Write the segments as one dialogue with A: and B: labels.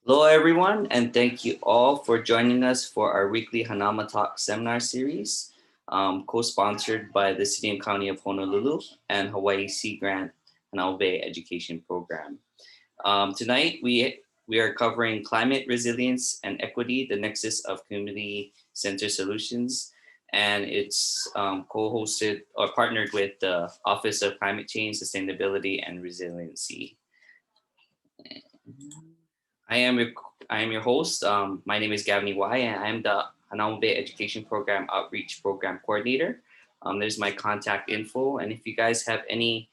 A: Hello, everyone, and thank you all for joining us for our weekly Hanauma Talk seminar series, co-sponsored by the City and County of Honolulu and Hawaii Sea Grant Hanauma Bay Education Program. Tonight, we are covering climate resilience and equity, the nexus of community-centered solutions, and it's co-hosted or partnered with the Office of Climate Change, Sustainability, and Resiliency. I am your host. My name is Gavin Y, and I am the Hanauma Bay Education Program Outreach Program Coordinator. There's my contact info, and if you guys have any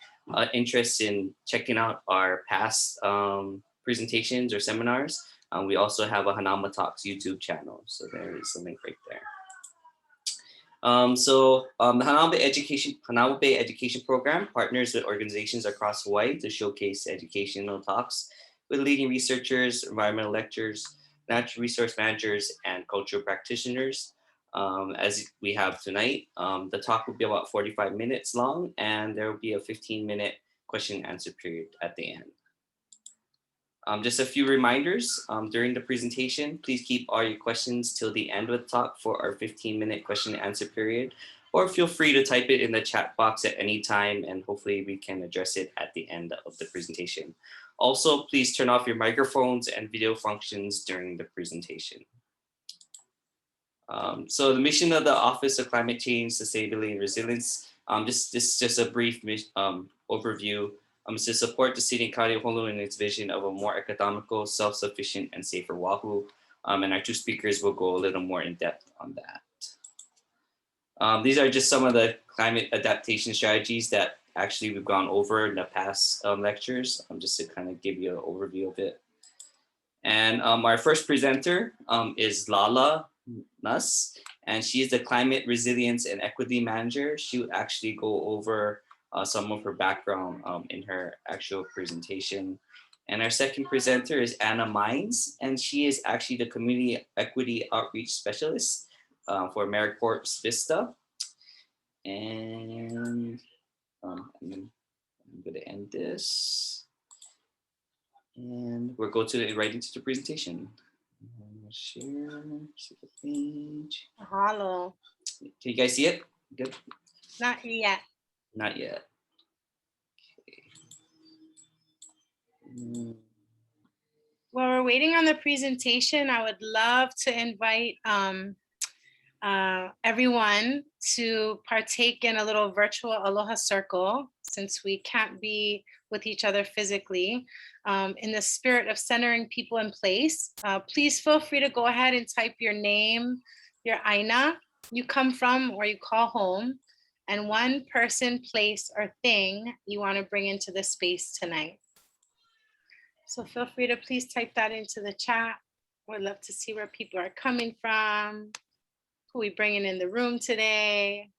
A: interest in checking out our past presentations or seminars, we also have a Hanauma Talks YouTube channel. So there is a link right there. The Hanauma Bay Education Program partners with organizations across Hawaii to showcase educational talks with leading researchers, environmental lecturers, natural resource managers, and cultural practitioners. As we have tonight, the talk will be about 45 minutes long, and there will be a 15-minute question and answer period at the end. Just a few reminders during the presentation, please keep all your questions till the end of the talk for our 15-minute question and answer period, or feel free to type it in the chat box at any time, and hopefully we can address it at the end of the presentation. Also, please turn off your microphones and video functions during the presentation. So the mission of the Office of Climate Change, Sustainability, and Resilience, just a brief overview, is to support the City and County of Honolulu in its vision of a more economical, self-sufficient, and safer Oahu. And our two speakers will go a little more in depth on that. These are just some of the climate adaptation strategies that actually we've gone over in the past lectures, just to kind of give you an overview of it. And our first presenter is LaLa Nuss, and she is the Climate Resilience and Equity Manager. She will actually go over some of her background in her actual presentation. And our second presenter is Anna Mines, and she is actually the Community Equity Outreach Specialist for Americorps VISTA. And I'm going to end this, and we'll go right into the presentation. Share the page.
B: Hello.
A: Can you guys see it? Good.
B: Not yet.
A: Not yet. Okay.
B: While we're waiting on the presentation, I would love to invite everyone to partake in a little virtual Aloha circle, since we can't be with each other physically. In the spirit of centering people in place, please feel free to go ahead and type your name, your aina you come from or you call home, and one person, place, or thing you want to bring into the space tonight. So feel free to please type that into the chat. We'd love to see where people are coming from, who we bringing in the room today.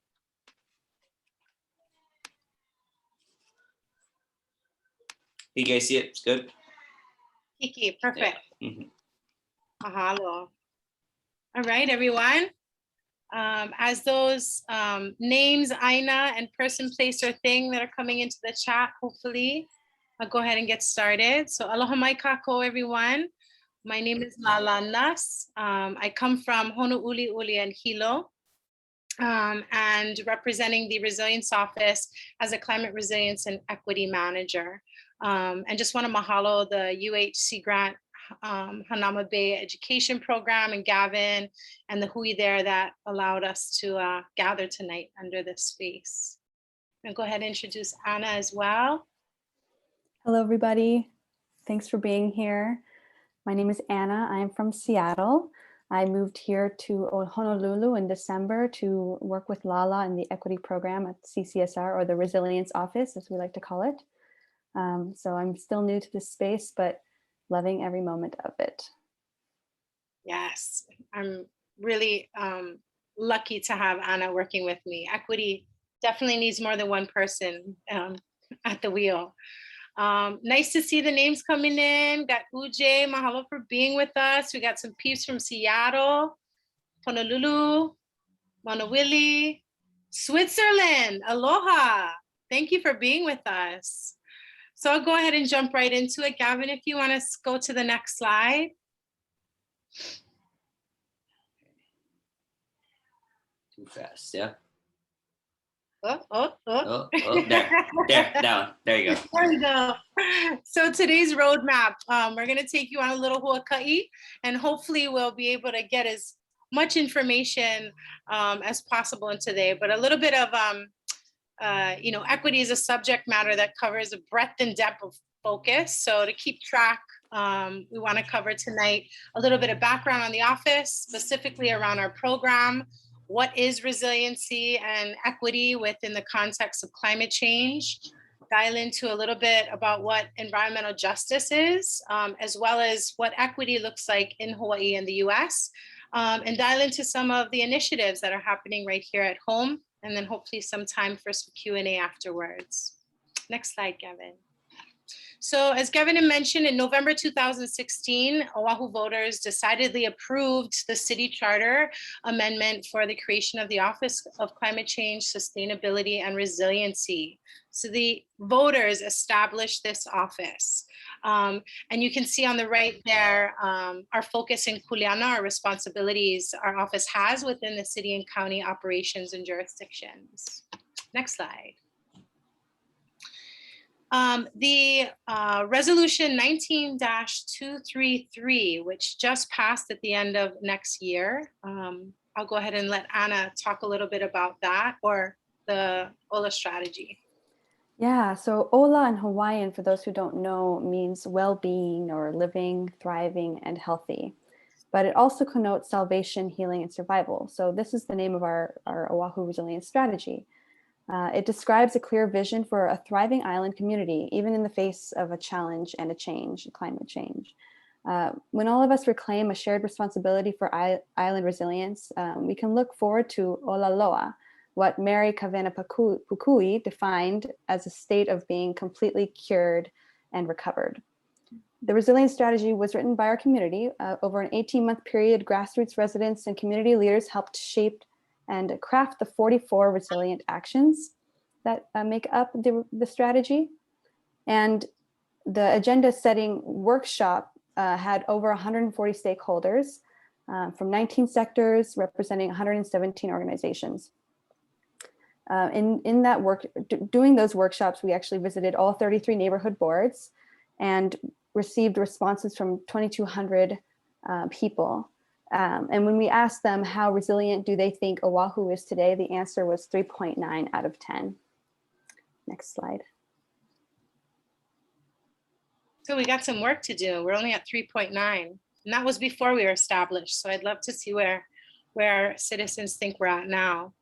A: You guys see it? It's good?
B: Kiki, perfect.
A: Yeah. Mm-hmm.
B: Mahalo. All right, everyone. As those names, aina, and person, place, or thing that are coming into the chat, hopefully, I'll go ahead and get started. So aloha mai kako, everyone. My name is LaLa Nuss. I come from Honouliuli and Hilo, and representing the Resilience Office as a Climate Resilience and Equity Manager. And just want to mahalo the UHC Grant Hanauma Bay Education Program and Gavin and the hui there that allowed us to gather tonight under this space. I'm gonna go ahead and introduce Anna as well.
C: Hello, everybody. Thanks for being here. My name is Anna. I'm from Seattle. I moved here to Honolulu in December to work with LaLa in the equity program at CCSR, or the Resilience Office, as we like to call it. So I'm still new to this space, but loving every moment of it.
B: Yes, I'm really lucky to have Anna working with me. Equity definitely needs more than one person at the wheel. Nice to see the names coming in. Got Uje, mahalo for being with us. We got some peeps from Seattle, Honolulu, Monowili, Switzerland, aloha. Thank you for being with us. So I'll go ahead and jump right into it. Gavin, if you want to go to the next slide.
A: Too fast, yeah.
B: Oh.
A: Down. There you go.
B: There we go. So today's roadmap, we're going to take you on a little Huaka'i, and hopefully we'll be able to get as much information as possible in today. But a little bit of, equity is a subject matter that covers a breadth and depth of focus. So to keep track, we want to cover tonight a little bit of background on the office, specifically around our program. What is resiliency and equity within the context of climate change? Dial into a little bit about what environmental justice is, as well as what equity looks like in Hawaii and the US, and dial into some of the initiatives that are happening right here at home, and then hopefully some time for some Q&A afterwards. Next slide, Gavin. So as Gavin had mentioned, in November 2016, Oahu voters decidedly approved the city charter amendment for the creation of the Office of Climate Change, Sustainability, and Resiliency. So the voters established this office. And you can see on the right there, our focus in Kuleana, our responsibilities our office has within the city and county operations and jurisdictions. Next slide. The resolution 19-233, which just passed at the end of next year. I'll go ahead and let Anna talk a little bit about that, or the OLA strategy.
C: Yeah, so OLA in Hawaiian, for those who don't know, means well-being or living, thriving, and healthy. But it also connotes salvation, healing, and survival. So this is the name of our Oahu Resilience Strategy. It describes a clear vision for a thriving island community, even in the face of a challenge and a change, climate change. When all of us reclaim a shared responsibility for island resilience, we can look forward to Olaloa, what Mary Kavena Pukui defined as a state of being completely cured and recovered. The resilience strategy was written by our community. Over an 18-month period, grassroots residents and community leaders helped shape and craft the 44 resilient actions that make up the strategy. And the agenda setting workshop had over 140 stakeholders from 19 sectors representing 117 organizations. In that work, doing those workshops, we actually visited all 33 neighborhood boards and received responses from 2,200 people. And when we asked them how resilient do they think Oahu is today, the answer was 3.9 out of 10. Next slide.
B: So we got some work to do. We're only at 3.9, and that was before we were established. So I'd love to see where citizens think we're at now.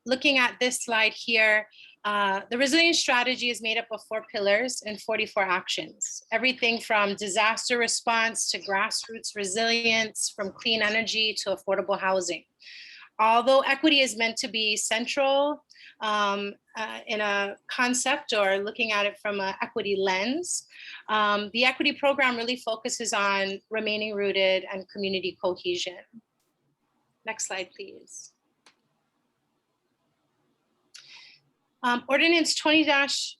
B: Looking at this slide here, the resilience strategy is made up of 4 pillars and 44 actions. Everything from disaster response to grassroots resilience, from clean energy to affordable housing. Although equity is meant to be central in a concept or looking at it from an equity lens, the equity program really focuses on remaining rooted and community cohesion. Next slide, please. Ordinance 20-47,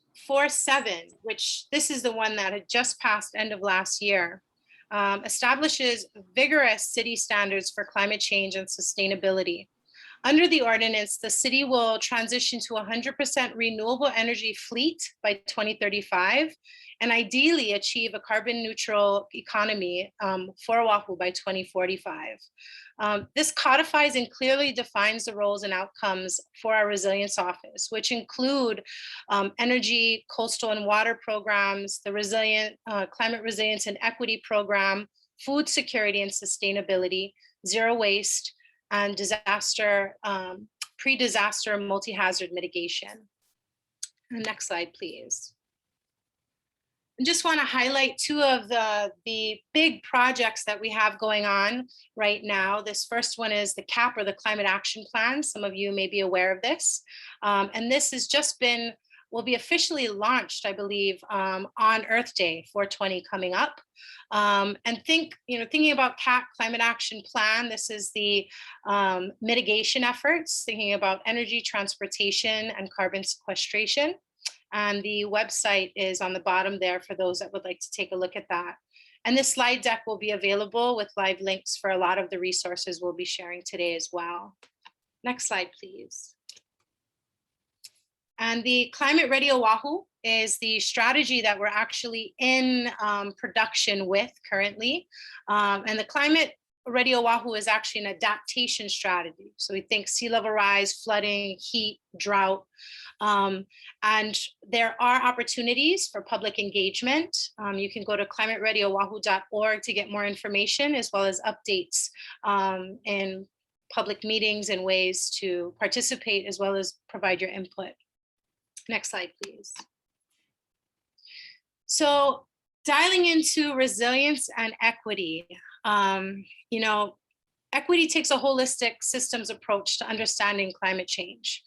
B: which this is the one that had just passed end of last year, establishes vigorous city standards for climate change and sustainability. Under the ordinance, the city will transition to 100% renewable energy fleet by 2035, and ideally achieve a carbon neutral economy for Oahu by 2045. This codifies and clearly defines the roles and outcomes for our resilience office, which include energy, coastal and water programs, the climate resilience and equity program, food security and sustainability, zero waste, and disaster, pre-disaster multi-hazard mitigation. Next slide, please. I just want to highlight 2 of the big projects that we have going on right now. This first one is the CAP, or the Climate Action Plan. Some of you may be aware of this. And this has just been, will be officially launched, I believe, on Earth Day 4/20 coming up. And thinking about CAP, Climate Action Plan, this is the mitigation efforts, thinking about energy, transportation, and carbon sequestration. And the website is on the bottom there for those that would like to take a look at that. And this slide deck will be available with live links for a lot of the resources we'll be sharing today as well. Next slide, please. And the Climate Ready Oahu is the strategy that we're actually in production with currently. And the Climate Ready Oahu is actually an adaptation strategy. So we think sea level rise, flooding, heat, drought. And there are opportunities for public engagement. You can go to climatereadyoahu.org to get more information, as well as updates in public meetings and ways to participate, as well as provide your input. Next slide, please. So dialing into resilience and equity, equity takes a holistic systems approach to understanding climate change.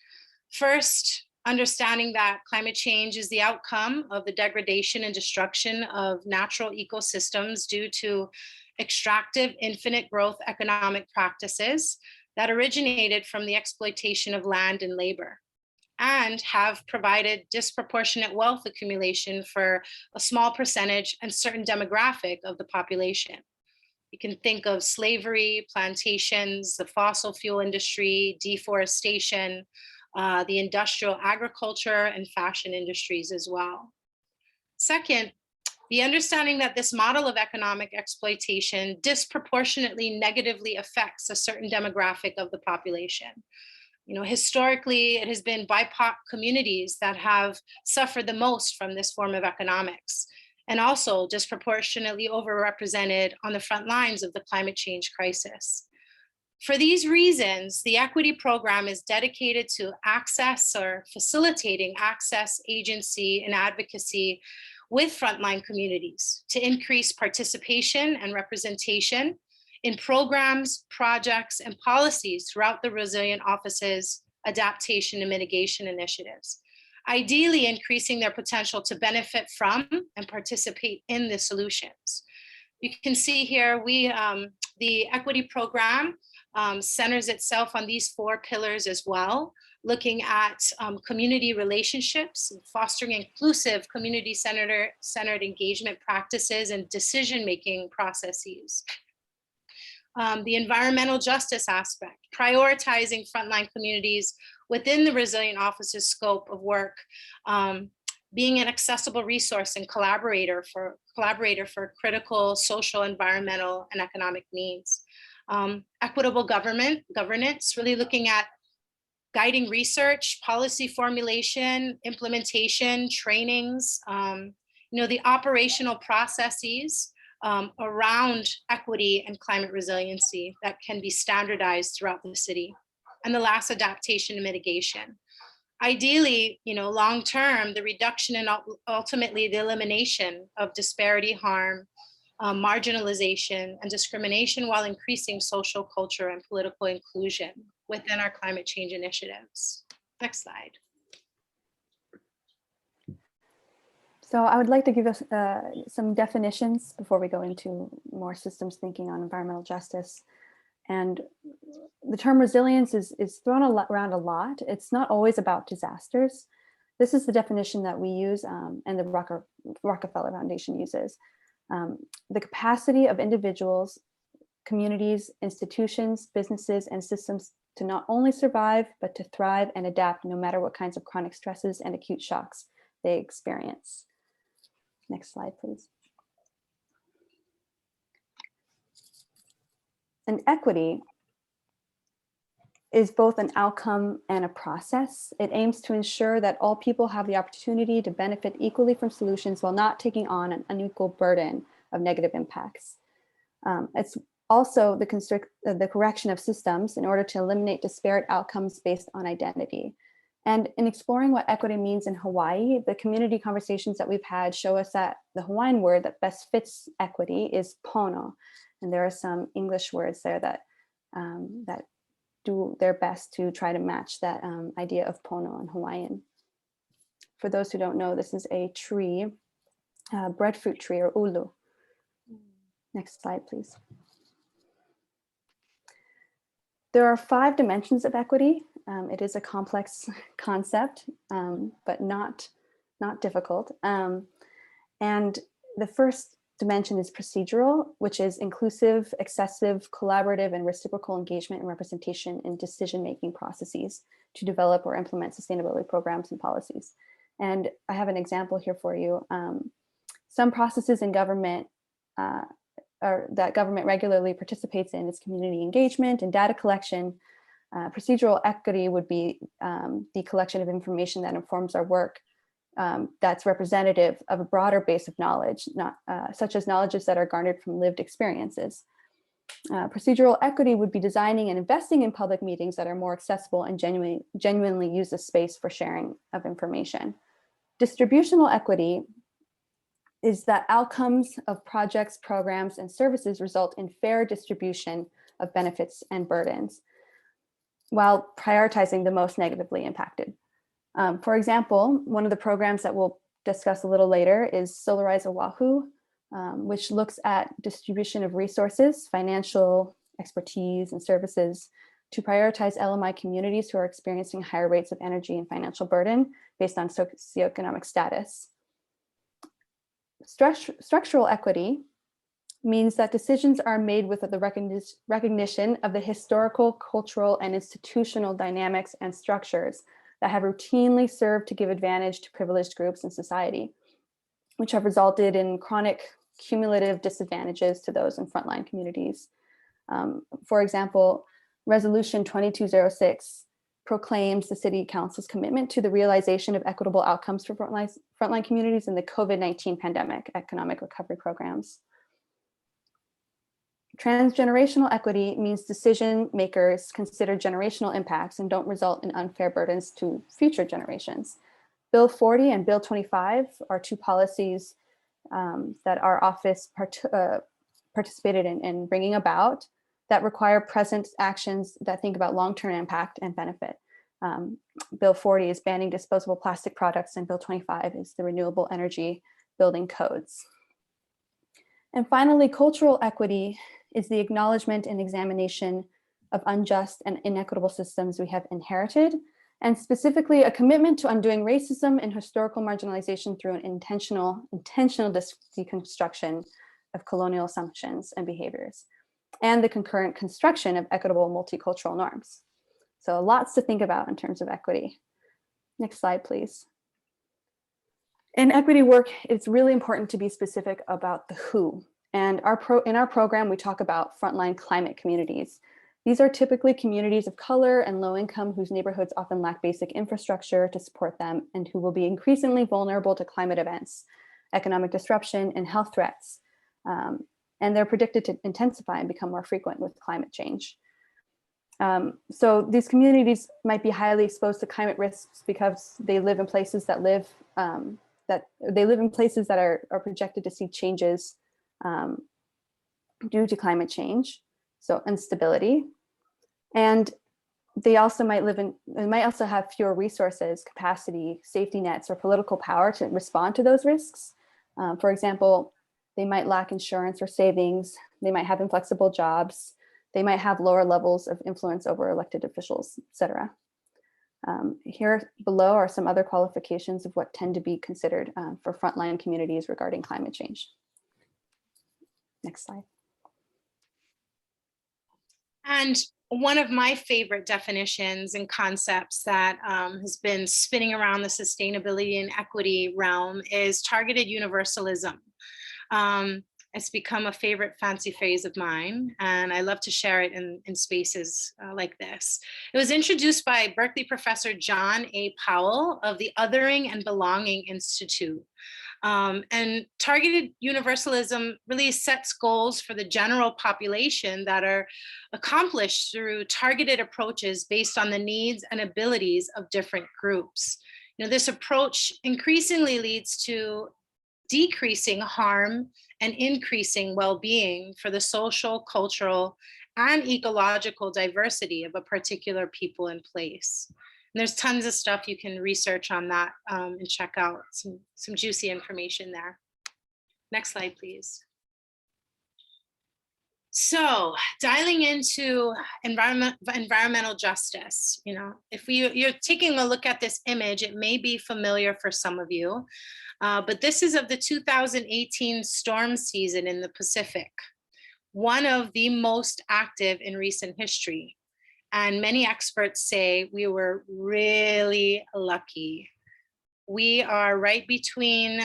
B: First, understanding that climate change is the outcome of the degradation and destruction of natural ecosystems due to extractive, infinite growth economic practices that originated from the exploitation of land and labor, and have provided disproportionate wealth accumulation for a small percentage and certain demographic of the population. You can think of slavery, plantations, the fossil fuel industry, deforestation, the industrial agriculture and fashion industries as well. Second, the understanding that this model of economic exploitation disproportionately negatively affects a certain demographic of the population. Historically, it has been BIPOC communities that have suffered the most from this form of economics, and also disproportionately overrepresented on the front lines of the climate change crisis. For these reasons, the equity program is dedicated to access or facilitating access, agency, and advocacy with frontline communities to increase participation and representation in programs, projects, and policies throughout the Resilient Office's adaptation and mitigation initiatives, ideally increasing their potential to benefit from and participate in the solutions. You can see here, the equity program centers itself on these 4 pillars as well, looking at community relationships, fostering inclusive community-centered engagement practices and decision-making processes. The environmental justice aspect, prioritizing frontline communities within the Resilient Office's scope of work, being an accessible resource and collaborator for critical social, environmental, and economic needs. Equitable governance, really looking at guiding research, policy formulation, implementation, trainings, the operational processes around equity and climate resiliency that can be standardized throughout the city. And the last, adaptation and mitigation. Ideally, long-term, the reduction and ultimately the elimination of disparity, harm, marginalization, and discrimination, while increasing social, culture, and political inclusion within our climate change initiatives. Next slide.
C: So I would like to give us some definitions before we go into more systems thinking on environmental justice. And the term resilience is thrown around a lot. It's not always about disasters. This is the definition that we use and the Rockefeller Foundation uses. The capacity of individuals, communities, institutions, businesses, and systems to not only survive, but to thrive and adapt no matter what kinds of chronic stresses and acute shocks they experience. Next slide, please. And equity is both an outcome and a process. It aims to ensure that all people have the opportunity to benefit equally from solutions while not taking on an unequal burden of negative impacts. It's also the correction of systems in order to eliminate disparate outcomes based on identity. And in exploring what equity means in Hawaii, the community conversations that we've had show us that the Hawaiian word that best fits equity is pono. And there are some English words there that do their best to try to match that idea of pono in Hawaiian. For those who don't know, this is a tree, breadfruit tree, or ulu. Next slide, please. There are 5 dimensions of equity. It is a complex concept, but not difficult. And the first dimension is procedural, which is inclusive, accessive, collaborative, and reciprocal engagement and representation in decision-making processes to develop or implement sustainability programs and policies. And I have an example here for you. Some processes in government that government regularly participates in is community engagement and data collection. Procedural equity would be the collection of information that informs our work that's representative of a broader base of knowledge, such as knowledges that are garnered from lived experiences. Procedural equity would be designing and investing in public meetings that are more accessible and genuinely use the space for sharing of information. Distributional equity is that outcomes of projects, programs, and services result in fair distribution of benefits and burdens, while prioritizing the most negatively impacted. For example, one of the programs that we'll discuss a little later is Solarize Oahu, which looks at distribution of resources, financial expertise, and services to prioritize LMI communities who are experiencing higher rates of energy and financial burden based on socioeconomic status. Structural equity means that decisions are made with the recognition of the historical, cultural, and institutional dynamics and structures that have routinely served to give advantage to privileged groups in society, which have resulted in chronic cumulative disadvantages to those in frontline communities. For example, Resolution 2206 proclaims the City Council's commitment to the realization of equitable outcomes for frontline communities in the COVID-19 pandemic economic recovery programs. Transgenerational equity means decision makers consider generational impacts and don't result in unfair burdens to future generations. Bill 40 and Bill 25 are two policies that our office participated in bringing about that require present actions that think about long-term impact and benefit. Bill 40 is banning disposable plastic products, and Bill 25 is the renewable energy building codes. And finally, cultural equity is the acknowledgement and examination of unjust and inequitable systems we have inherited, and specifically a commitment to undoing racism and historical marginalization through an intentional deconstruction of colonial assumptions and behaviors, and the concurrent construction of equitable multicultural norms. So lots to think about in terms of equity. Next slide, please. In equity work, it's really important to be specific about the who. And in our program, we talk about frontline climate communities. These are typically communities of color and low income whose neighborhoods often lack basic infrastructure to support them and who will be increasingly vulnerable to climate events, economic disruption, and health threats. And they're predicted to intensify and become more frequent with climate change. So these communities might be highly exposed to climate risks because they live in places that are projected to see changes due to climate change, so instability. And they might also have fewer resources, capacity, safety nets, or political power to respond to those risks. For example, they might lack insurance or savings. They might have inflexible jobs. They might have lower levels of influence over elected officials, et cetera. Here below are some other qualifications of what tend to be considered for frontline communities regarding climate change. Next slide.
B: And one of my favorite definitions and concepts that has been spinning around the sustainability and equity realm is targeted universalism. It's become a favorite fancy phrase of mine, and I love to share it in spaces like this. It was introduced by Berkeley professor John A. Powell of the Othering and Belonging Institute. And targeted universalism really sets goals for the general population that are accomplished through targeted approaches based on the needs and abilities of different groups. This approach increasingly leads to decreasing harm and increasing well-being for the social, cultural, and ecological diversity of a particular people and place. And there's tons of stuff you can research on that and check out some juicy information there. Next slide, please. So dialing into environmental justice, you know, if you're taking a look at this image, it may be familiar for some of you, but this is of the 2018 storm season in the Pacific, one of the most active in recent history. And many experts say we were really lucky. We are right between,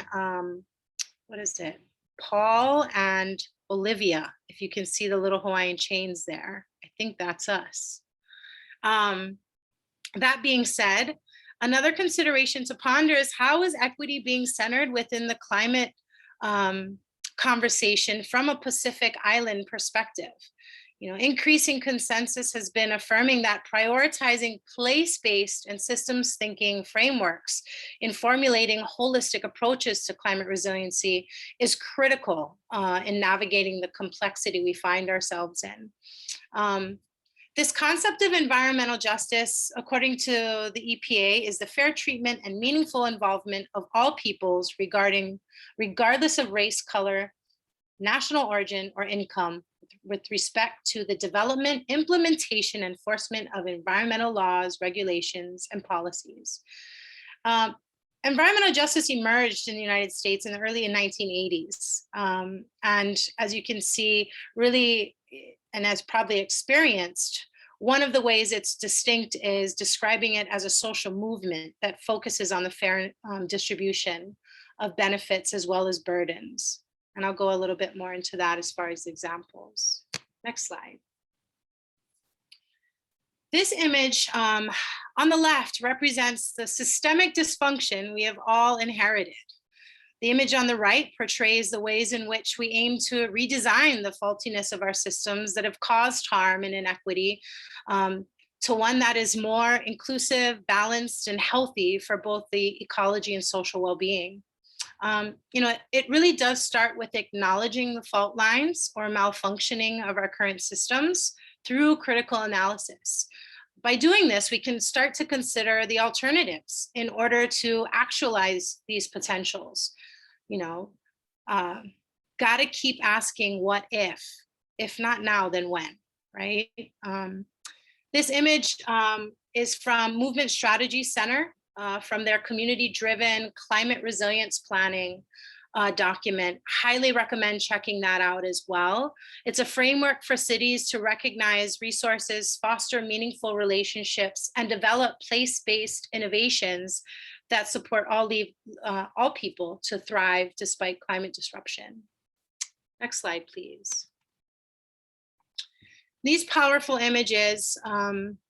B: what is it, Paul and Olivia, if you can see the little Hawaiian chains there. I think that's us. That being said, another consideration to ponder is how is equity being centered within the climate conversation from a Pacific Island perspective? You know, increasing consensus has been affirming that prioritizing place-based and systems thinking frameworks in formulating holistic approaches to climate resiliency is critical in navigating the complexity we find ourselves in. This concept of environmental justice, according to the EPA, is the fair treatment and meaningful involvement of all peoples regardless of race, color, national origin, or income, with respect to the development, implementation, enforcement of environmental laws, regulations, and policies. Environmental justice emerged in the United States in the early 1980s. And as you can see, really, and as probably experienced, one of the ways it's distinct is describing it as a social movement that focuses on the fair distribution of benefits as well as burdens. And I'll go a little bit more into that as far as examples. Next slide. This image on the left represents the systemic dysfunction we have all inherited. The image on the right portrays the ways in which we aim to redesign the faultiness of our systems that have caused harm and inequity to one that is more inclusive, balanced, and healthy for both the ecology and social well-being. You know, it really does start with acknowledging the fault lines or malfunctioning of our current systems through critical analysis. By doing this, we can start to consider the alternatives in order to actualize these potentials. You know, gotta keep asking what if not now, then when, right? This image is from Movement Strategy Center, from their community-driven climate resilience planning document. Highly recommend checking that out as well. It's a framework for cities to recognize resources, foster meaningful relationships, and develop place-based innovations that support all people to thrive despite climate disruption. Next slide, please. These powerful images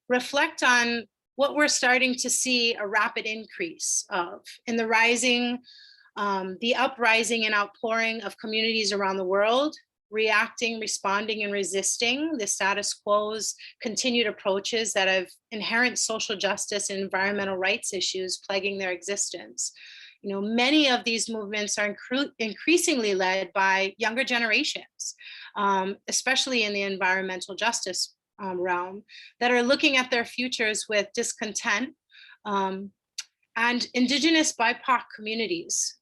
B: reflect on what we're starting to see a rapid increase of in the uprising and outpouring of communities around the world, reacting, responding, and resisting the status quo's continued approaches that have inherent social justice and environmental rights issues plaguing their existence. You know, many of these movements are increasingly led by younger generations, especially in the environmental justice realm, that are looking at their futures with discontent, and Indigenous BIPOC communities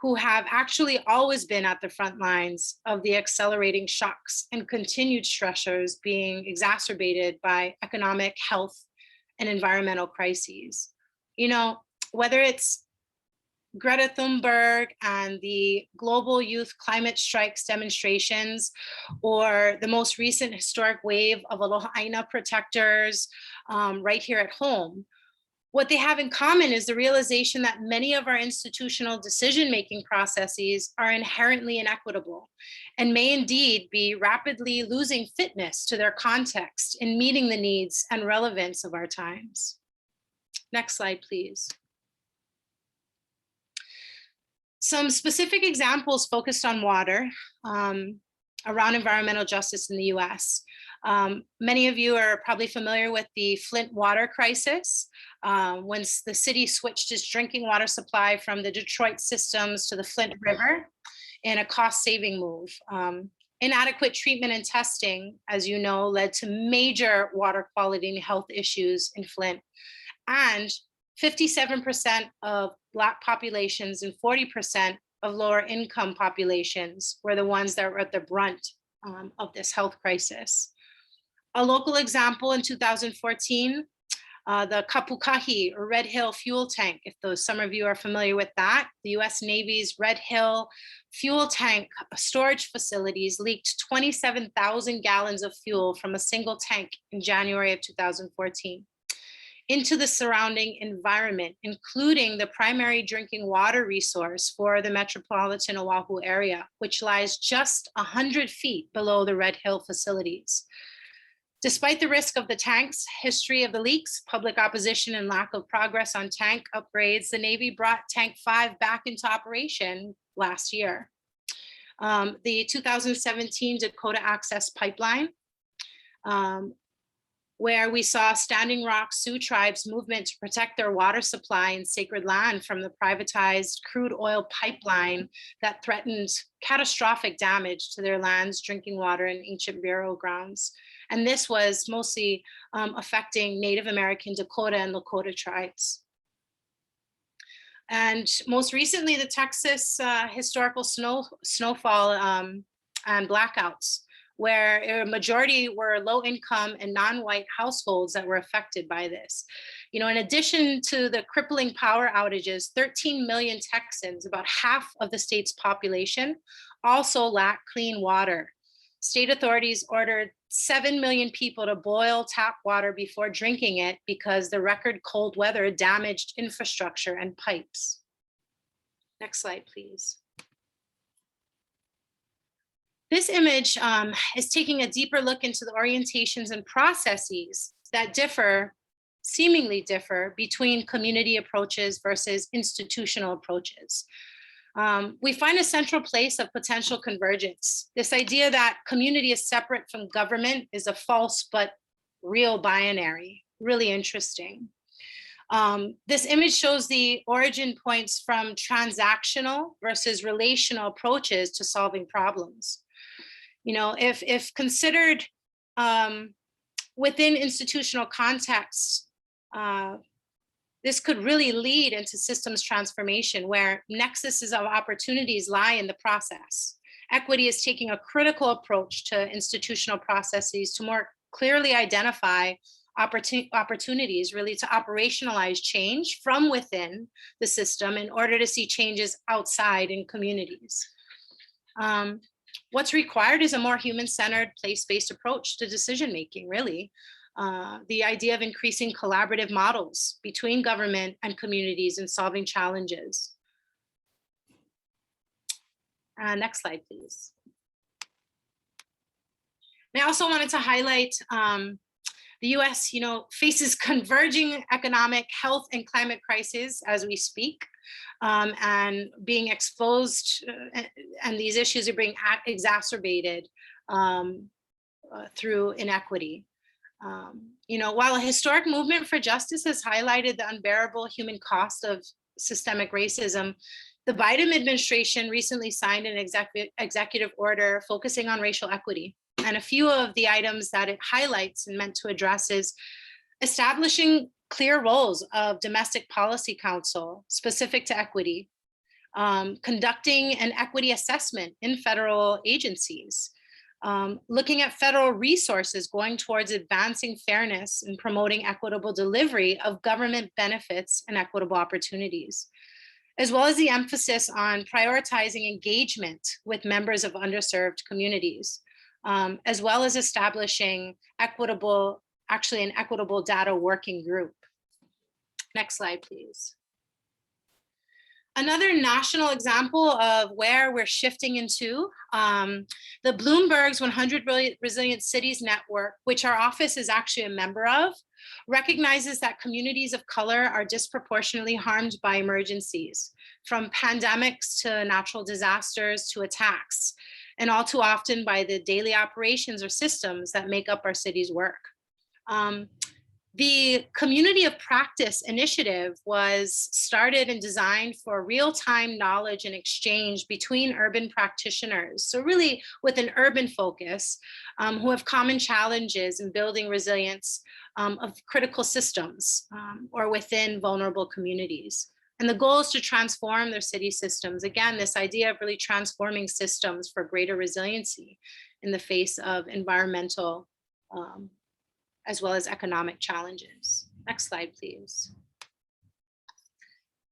B: who have actually always been at the front lines of the accelerating shocks and continued stressors being exacerbated by economic, health, and environmental crises. You know, whether it's Greta Thunberg and the global youth climate strikes demonstrations, or the most recent historic wave of Aloha Aina protectors right here at home, what they have in common is the realization that many of our institutional decision-making processes are inherently inequitable and may indeed be rapidly losing fitness to their context in meeting the needs and relevance of our times. Next slide, please. Some specific examples focused on water around environmental justice in the US. Many of you are probably familiar with the Flint water crisis, when the city switched its drinking water supply from the Detroit systems to the Flint River in a cost-saving move. Inadequate treatment and testing, as you know, led to major water quality and health issues in Flint. And 57% of Black populations and 40% of lower income populations were the ones that were at the brunt of this health crisis. A local example in 2014, the Kapukahi or Red Hill fuel tank, if some of you are familiar with that, the US Navy's Red Hill fuel tank storage facilities leaked 27,000 gallons of fuel from a single tank in January of 2014 into the surrounding environment, including the primary drinking water resource for the metropolitan Oahu area, which lies just 100 feet below the Red Hill facilities. Despite the risk of the tank's history of the leaks, public opposition, and lack of progress on tank upgrades, the Navy brought Tank 5 back into operation last year. The 2017 Dakota Access Pipeline, where we saw Standing Rock Sioux tribes movement to protect their water supply and sacred land from the privatized crude oil pipeline that threatened catastrophic damage to their lands, drinking water, and ancient burial grounds. And this was mostly affecting Native American Dakota and Lakota tribes. And most recently, the Texas historical snowfall and blackouts, where a majority were low income and non-white households that were affected by this. You know, in addition to the crippling power outages, 13 million Texans, about half of the state's population, also lack clean water. State authorities ordered 7 million people to boil tap water before drinking it because the record cold weather damaged infrastructure and pipes. Next slide, please. This image is taking a deeper look into the orientations and processes that seemingly differ between community approaches versus institutional approaches. We find a central place of potential convergence. This idea that community is separate from government is a false but real binary, really interesting. This image shows the origin points from transactional versus relational approaches to solving problems. You know, if considered within institutional contexts, this could really lead into systems transformation where nexuses of opportunities lie in the process. Equity is taking a critical approach to institutional processes to more clearly identify opportunities really to operationalize change from within the system in order to see changes outside in communities. What's required is a more human-centered, place-based approach to decision-making, really. The idea of increasing collaborative models between government and communities in solving challenges. Next slide, please. And I also wanted to highlight the US, you know, faces converging economic, health, and climate crises as we speak, and being exposed, and these issues are being exacerbated through inequity. You know, while a historic movement for justice has highlighted the unbearable human cost of systemic racism, the Biden administration recently signed an executive order focusing on racial equity. And a few of the items that it highlights and meant to address is establishing clear roles of domestic policy council specific to equity, conducting an equity assessment in federal agencies, looking at federal resources going towards advancing fairness and promoting equitable delivery of government benefits and equitable opportunities, as well as the emphasis on prioritizing engagement with members of underserved communities, as well as establishing an equitable data working group. Next slide, please. Another national example of where we're shifting into, the Bloomberg's 100 Resilient Cities Network, which our office is actually a member of, recognizes that communities of color are disproportionately harmed by emergencies, from pandemics to natural disasters to attacks, and all too often by the daily operations or systems that make up our city's work. The Community of Practice initiative was started and designed for real-time knowledge and exchange between urban practitioners. So really with an urban focus, who have common challenges in building resilience of critical systems or within vulnerable communities. And the goal is to transform their city systems. Again, this idea of really transforming systems for greater resiliency. in the face of environmental as well as economic challenges. Next slide, please.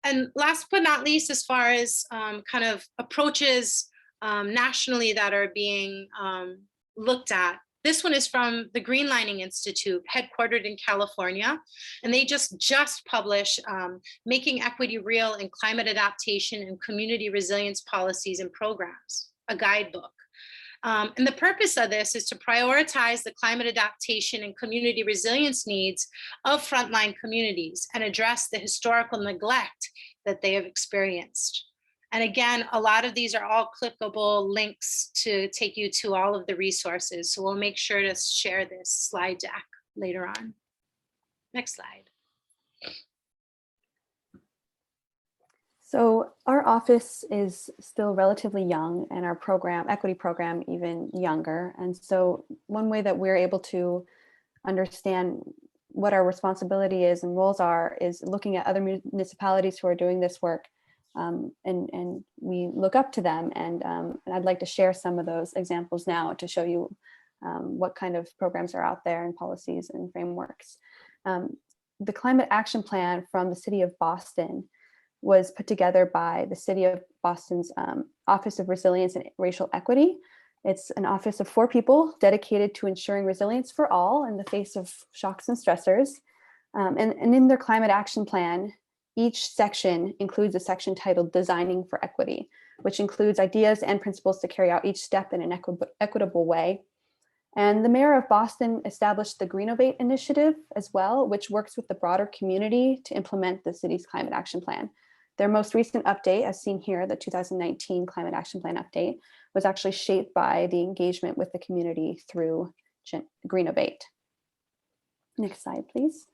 B: And last but not least, as far as kind of approaches nationally that are being looked at, this one is from the Greenlining Institute, headquartered in California, and they just published Making Equity Real in Climate Adaptation and Community Resilience Policies and Programs, a guidebook. And the purpose of this is to prioritize the climate adaptation and community resilience needs of frontline communities and address the historical neglect that they have experienced. And again, a lot of these are all clickable links to take you to all of the resources. So we'll make sure to share this slide deck later on. Next slide.
C: So our office is still relatively young and our program, equity program, even younger. And so one way that we're able to understand what our responsibility is and roles are is looking at other municipalities who are doing this work. And we look up to them, and I'd like to share some of those examples now to show you what kind of programs are out there and policies and frameworks. The Climate Action Plan from the City of Boston was put together by the City of Boston's Office of Resilience and Racial Equity. It's an office of 4 people dedicated to ensuring resilience for all in the face of shocks and stressors. And in their Climate Action Plan, each section includes a section titled Designing for Equity, which includes ideas and principles to carry out each step in an equitable way. And the mayor of Boston established the Greenovate initiative as well, which works with the broader community to implement the city's Climate Action Plan. Their most recent update, as seen here, the 2019 Climate Action Plan update, was actually shaped by the engagement with the community through Greenovate. Next slide, please.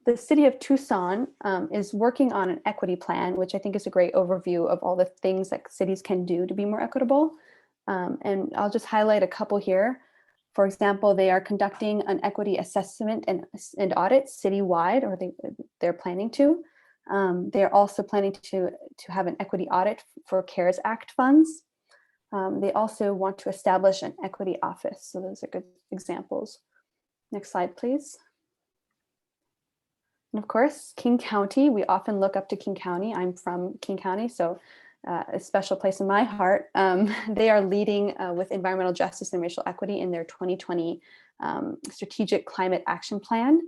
C: The city of Tucson is working on an equity plan, which I think is a great overview of all the things that cities can do to be more equitable. And I'll just highlight a couple here. For example, they are conducting an equity assessment and audit citywide, or they're planning to. They're also planning to have an equity audit for CARES Act funds. They also want to establish an equity office. So those are good examples. Next slide, please. And of course, King County, we often look up to King County. I'm from King County, so a special place in my heart. They are leading with environmental justice and racial equity in their 2020 Strategic Climate Action Plan,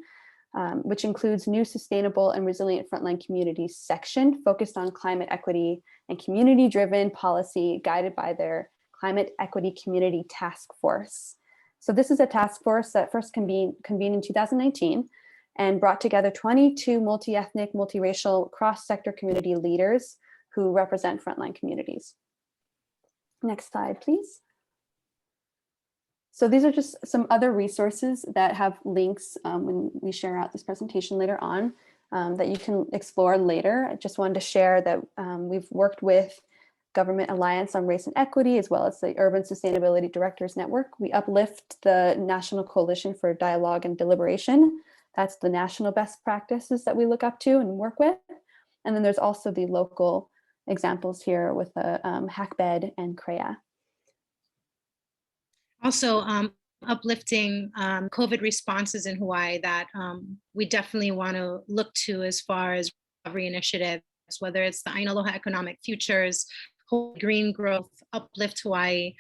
C: which includes new sustainable and resilient frontline communities section focused on climate equity and community-driven policy guided by their Climate Equity Community Task Force. So this is a task force that first convened in 2019 and brought together 22 multi-ethnic, multiracial, cross-sector community leaders who represent frontline communities. Next slide, please. So these are just some other resources that have links when we share out this presentation later on that you can explore later. I just wanted to share that we've worked with Government Alliance on Race and Equity, as well as the Urban Sustainability Directors Network. We uplift the National Coalition for Dialogue and Deliberation. That's the national best practices that we look up to and work with. And then there's also the local examples here with the HACBED and CREA.
B: Also uplifting COVID responses in Hawaii that we definitely want to look to as far as recovery initiatives, whether it's the Aloha Economic Futures, Green Growth, Uplift Hawaii,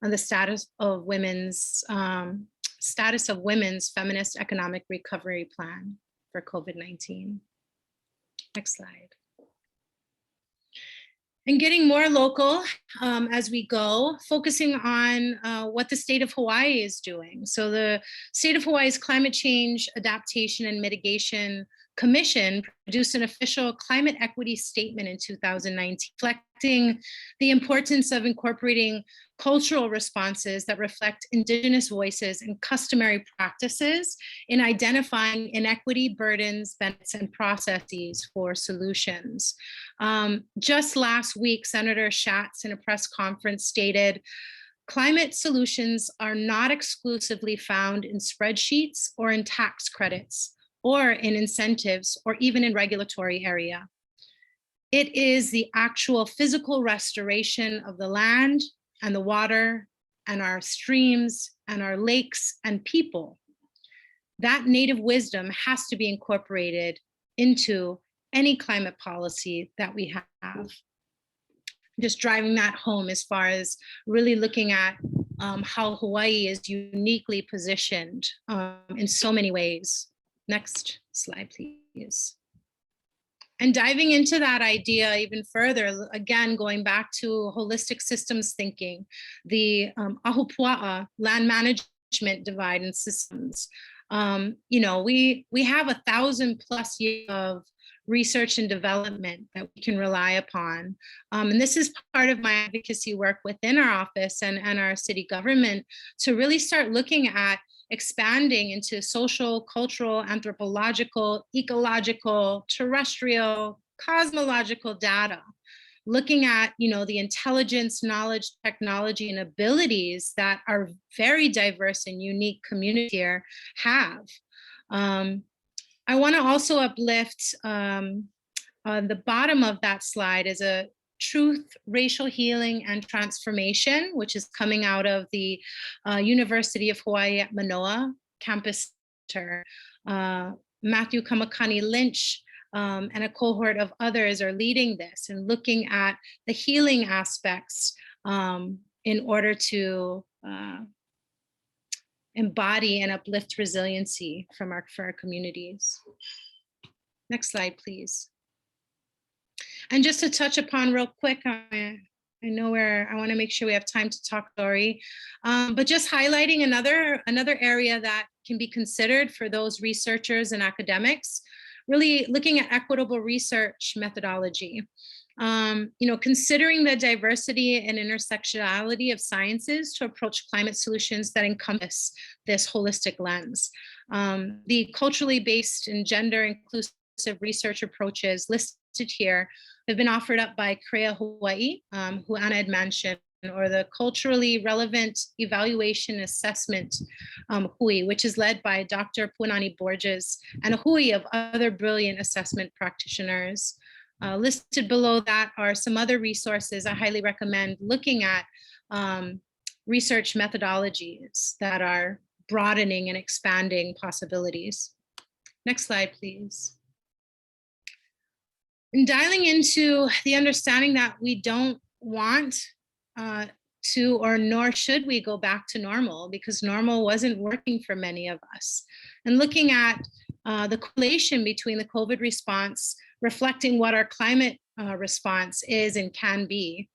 B: and the status of women's feminist economic recovery plan for COVID-19. Next slide. And getting more local as we go, focusing on what the state of Hawaii is doing. So the state of Hawaii's Climate Change, Adaptation, and Mitigation Commission produced an official climate equity statement in 2019, reflecting the importance of incorporating cultural responses that reflect Indigenous voices and customary practices in identifying inequity, burdens, benefits, and processes for solutions. Just last week, Senator Schatz in a press conference stated, climate solutions are not exclusively found in spreadsheets or in tax credits or in incentives or even in regulatory area. It is the actual physical restoration of the land and the water and our streams and our lakes and people. That native wisdom has to be incorporated into any climate policy that we have. Just driving that home as far as really looking at how Hawaii is uniquely positioned in so many ways. Next slide, please. And diving into that idea even further, again, going back to holistic systems thinking, the ahupua'a, land management divide and systems. You know, we have 1,000+ years of research and development that we can rely upon. And this is part of my advocacy work within our office and our city government to really start looking at expanding into social, cultural, anthropological, ecological, terrestrial, cosmological data, looking at, you know, the intelligence, knowledge, technology, and abilities that our very diverse and unique community here have. I want to also uplift on the bottom of that slide is a truth, racial healing, and transformation, which is coming out of the University of Hawaii at Manoa campus center. Matthew Kamakani Lynch and a cohort of others are leading this and looking at the healing aspects in order to embody and uplift resiliency for our communities. Next slide, please. And just to touch upon real quick, I know I want to make sure we have time to talk, Lori, but just highlighting another area that can be considered for those researchers and academics, really looking at equitable research methodology. You know, considering the diversity and intersectionality of sciences to approach climate solutions that encompass this holistic lens. The culturally based and gender inclusive research approaches listed here have been offered up by CREA Hawaii, who Anna had mentioned, or the Culturally Relevant Evaluation Assessment HUI, which is led by Dr. Puanani Borges and a HUI of other brilliant assessment practitioners. Listed below that are some other resources I highly recommend looking at research methodologies that are broadening and expanding possibilities. Next slide, please. And dialing into the understanding that we don't want to, or nor should we go back to normal, because normal wasn't working for many of us. And looking at the correlation between the COVID response reflecting what our climate response is and can be.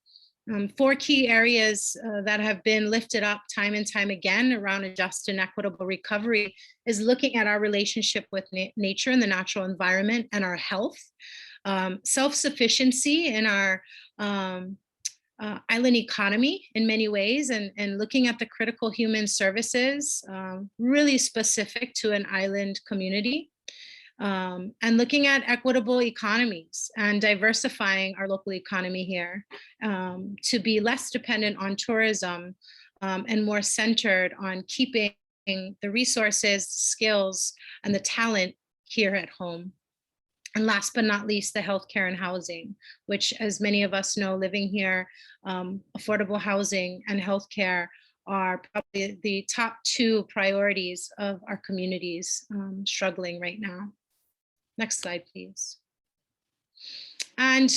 B: 4 key areas that have been lifted up time and time again around a just and equitable recovery is looking at our relationship with nature and the natural environment and our health, self-sufficiency in our island economy in many ways, and looking at the critical human services really specific to an island community. And looking at equitable economies and diversifying our local economy here to be less dependent on tourism and more centered on keeping the resources, skills, and the talent here at home. And last but not least, the healthcare and housing, which, as many of us know, living here, affordable housing and healthcare are probably the top 2 priorities of our communities struggling right now. Next slide, please. And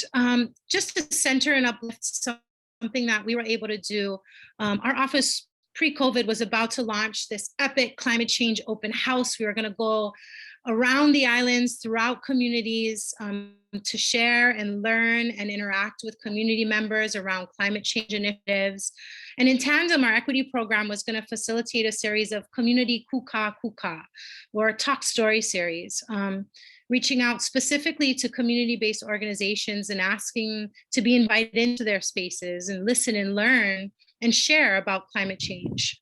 B: just to center and uplift something that we were able to do, our office pre-COVID was about to launch this epic climate change open house. We were going to go around the islands, throughout communities, to share and learn and interact with community members around climate change initiatives. And in tandem, our equity program was going to facilitate a series of community kuka, or talk story series, reaching out specifically to community-based organizations and asking to be invited into their spaces and listen and learn and share about climate change.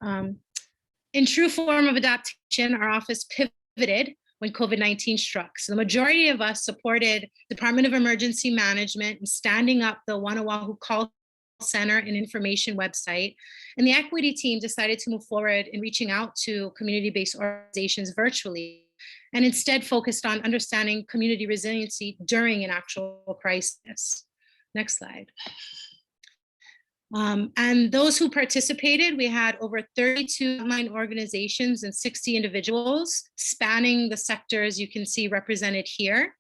B: In true form of adaptation, our office pivoted when COVID-19 struck. So the majority of us supported Department of Emergency Management and standing up the One Oahu Call Center and information website. And the equity team decided to move forward in reaching out to community-based organizations virtually and instead focused on understanding community resiliency during an actual crisis. Next slide. And those who participated, we had over 32 online organizations and 60 individuals spanning the sectors you can see represented here.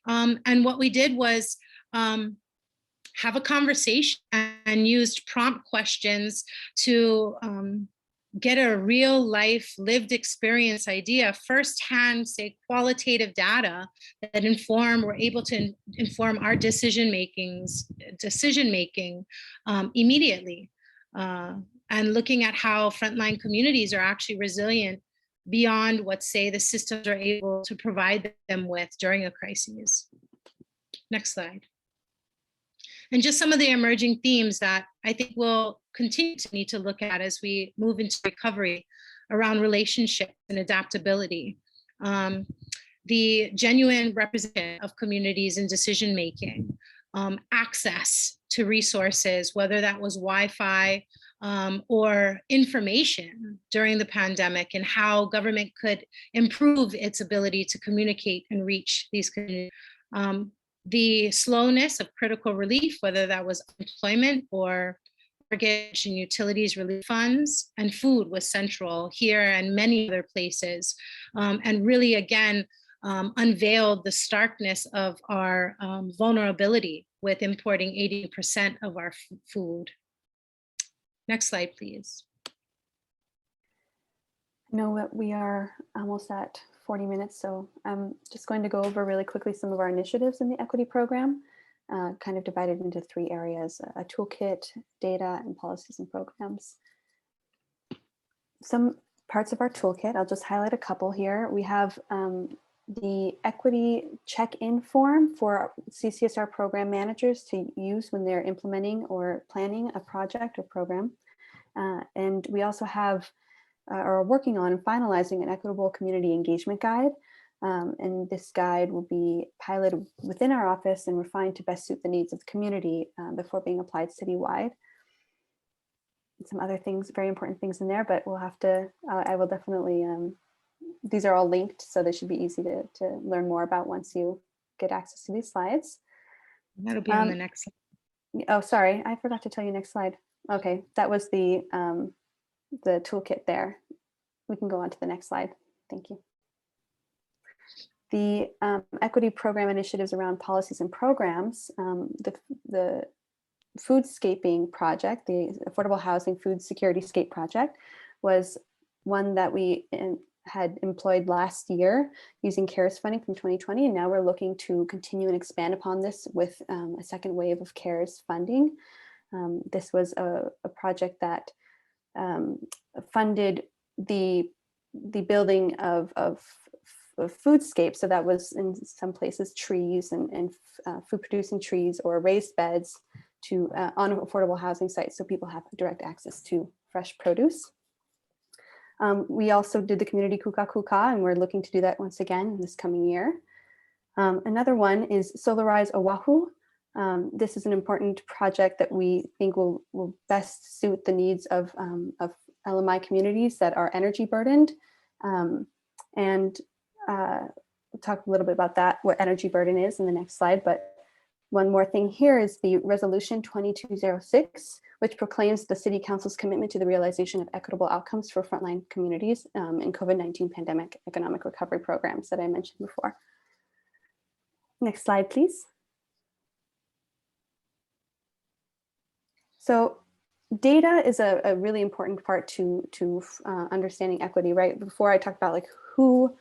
B: And what we did was have a conversation and used prompt questions to get a real life lived experience idea, firsthand, say, qualitative data that were able to inform our decision making immediately. And looking at how frontline communities are actually resilient beyond what, say, the systems are able to provide them with during a crisis. Next slide. And just some of the emerging themes that I think we'll continue to need to look at as we move into recovery around relationships and adaptability. The genuine representation of communities in decision-making, access to resources, whether that was Wi-Fi or information during the pandemic, and how government could improve its ability to communicate and reach these communities. The slowness of critical relief, whether that was employment or mortgage and utilities relief funds, and food was central here and many other places, and really, again, unveiled the starkness of our vulnerability with importing 80% of our food. Next slide, please.
C: I know that we are almost at 40 minutes, so I'm just going to go over really quickly some of our initiatives in the equity program, kind of divided into 3 areas: a toolkit, data, and policies and programs. Some parts of our toolkit, I'll just highlight a couple here. We have the equity check-in form for CCSR program managers to use when they're implementing or planning a project or program. And we also have are working on and finalizing an equitable community engagement guide. And this guide will be piloted within our office and refined to best suit the needs of the community before being applied citywide. And some other things, very important things in there, but we'll have to, I will definitely, these are all linked, so they should be easy to learn more about once you get access to these slides.
B: That'll be on the next slide.
C: Oh, sorry, I forgot to tell you next slide. Okay, that was the toolkit there. We can go on to the next slide. Thank you. The equity program initiatives around policies and programs, the foodscaping project, the Affordable Housing Food Security Scape project, was one that we had employed last year using CARES funding from 2020, and now we're looking to continue and expand upon this with a second wave of CARES funding. This was a project that funded the building of foodscapes. So that was in some places trees and food producing trees or raised beds to on affordable housing sites, so people have direct access to fresh produce. We also did the community kuka kuka, and we're looking to do that once again this coming year. Another one is Solarize Oahu. This is an important project that we think will best suit the needs of LMI communities that are energy burdened. And we'll talk a little bit about that, what energy burden is, in the next slide. But one more thing here is the resolution 2206, which proclaims the City Council's commitment to the realization of equitable outcomes for frontline communities in COVID-19 pandemic economic recovery programs that I mentioned before. Next slide, please. So data is a really important part to understanding equity, right? Before I talked about like who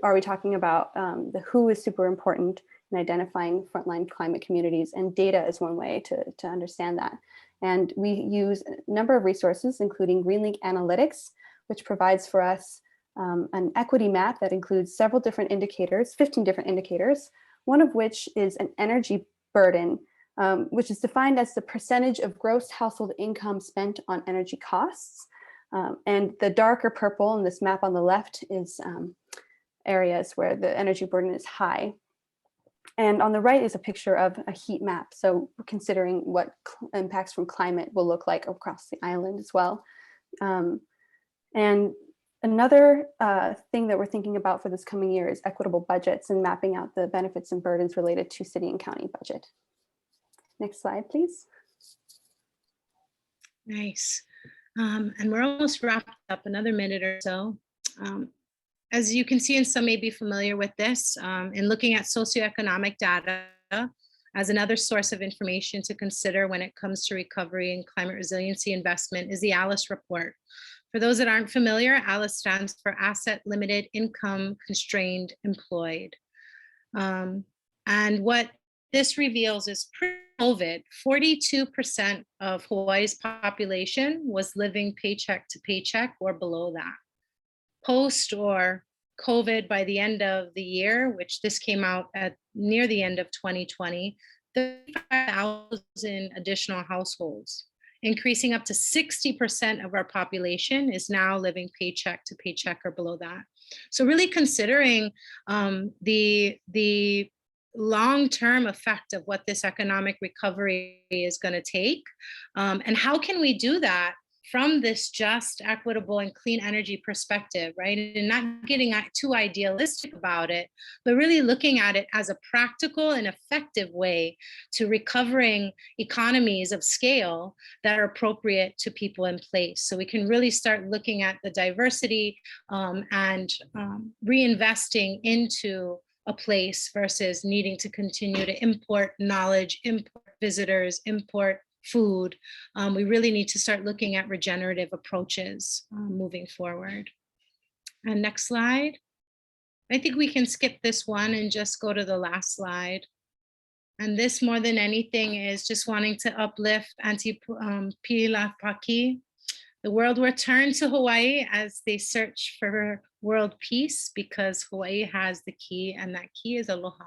C: are we talking about, the who is super important in identifying frontline climate communities, and data is one way to understand that. And we use a number of resources, including GreenLink Analytics, which provides for us an equity map that includes several different indicators, 15 different indicators, one of which is an energy burden, which is defined as the percentage of gross household income spent on energy costs. And the darker purple in this map on the left is areas where the energy burden is high. And on the right is a picture of a heat map. So considering what impacts from climate will look like across the island as well. And Another thing that we're thinking about for this coming year is equitable budgets and mapping out the benefits and burdens related to city and county budget. Next slide, please.
B: Nice. And we're almost wrapped up, another minute or so. As you can see, and some may be familiar with this, in looking at socioeconomic data as another source of information to consider when it comes to recovery and climate resiliency investment is the ALICE report. For those that aren't familiar, ALICE stands for Asset Limited Income Constrained Employed. And what this reveals is pre-COVID, 42% of Hawaii's population was living paycheck to paycheck or below that. Post or COVID, by the end of the year, which this came out at near the end of 2020, 35,000 additional households, increasing up to 60% of our population is now living paycheck to paycheck or below that. So really considering the long-term effect of what this economic recovery is going to take, and how can we do that from this just, equitable, and clean energy perspective, right? And not getting too idealistic about it, but really looking at it as a practical and effective way to recovering economies of scale that are appropriate to people in place. So we can really start looking at the diversity and reinvesting into a place versus needing to continue to import knowledge, import visitors, import food. We really need to start looking at regenerative approaches moving forward. And next slide. I think we can skip this one and just go to the last slide. And this, more than anything, is just wanting to uplift Auntie Pilapaki. The world will turn to Hawaii as they search for world peace, because Hawaii has the key, and that key is aloha.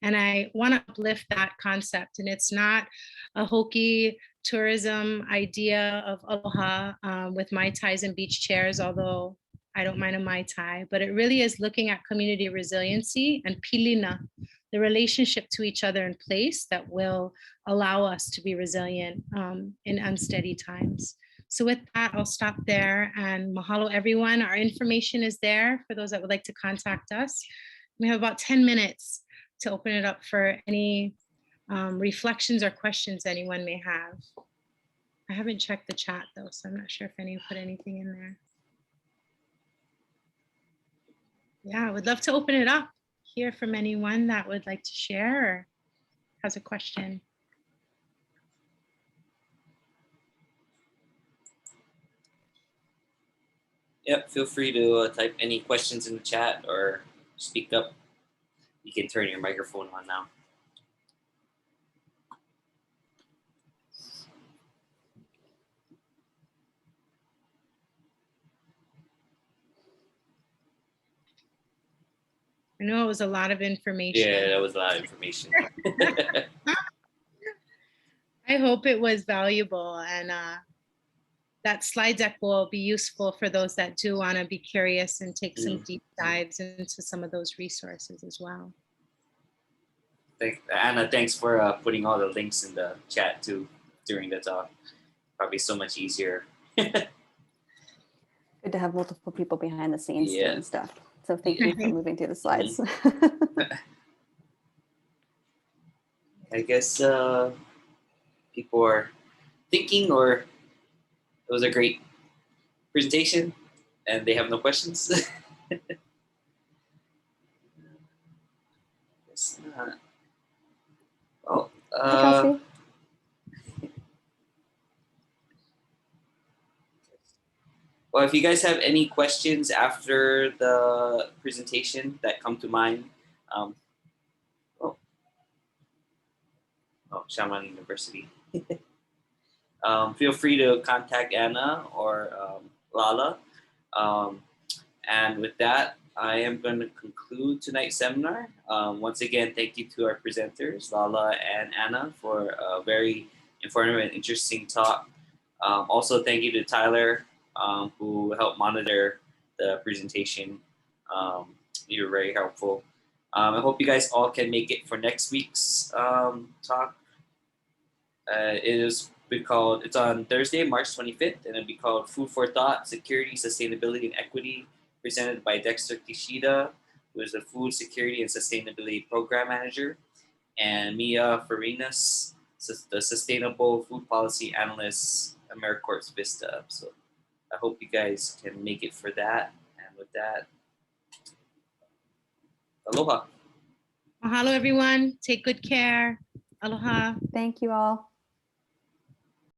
B: And I want to uplift that concept. And it's not a hokey tourism idea of aloha with Mai Tais and beach chairs, although I don't mind a Mai Tai, but it really is looking at community resiliency and pilina, the relationship to each other in place that will allow us to be resilient in unsteady times. So with that, I'll stop there, and mahalo everyone. Our information is there for those that would like to contact us. We have about 10 minutes to open it up for any reflections or questions anyone may have. I haven't checked the chat though, so I'm not sure if anyone put anything in there. Yeah, I would love to open it up, hear from anyone that would like to share or has a question.
A: Yep, feel free to type any questions in the chat or speak up. You can turn your microphone on now.
B: I know it was a lot of information.
A: Yeah, that was a lot of information.
B: I hope it was valuable, and that slide deck will be useful for those that do want to be curious and take some deep dives into some of those resources as well.
A: Anna, thanks for putting all the links in the chat too during the talk. Probably so much easier.
C: Good to have multiple people behind the scenes doing stuff. So thank you for moving through the slides.
A: I guess people are thinking, or it was a great presentation and they have no questions. It's not. Oh, well, if you guys have any questions after the presentation that come to mind, Shaman University. Feel free to contact Anna or LaLa. And with that, I am going to conclude tonight's seminar. Once again, thank you to our presenters, LaLa and Anna, for a very informative and interesting talk. Also, thank you to Tyler, who helped monitor the presentation. You were very helpful. I hope you guys all can make it for next week's talk. It is It's on Thursday, March 25th, and it'll be called Food for Thought, Security, Sustainability, and Equity, presented by Dexter Kishida, who is the Food Security and Sustainability Program Manager, and Mia Farinas, the Sustainable Food Policy Analyst, Americorps VISTA. So I hope you guys can make it for that. And with that, aloha.
B: Mahalo, everyone. Take good care. Aloha.
C: Thank you all.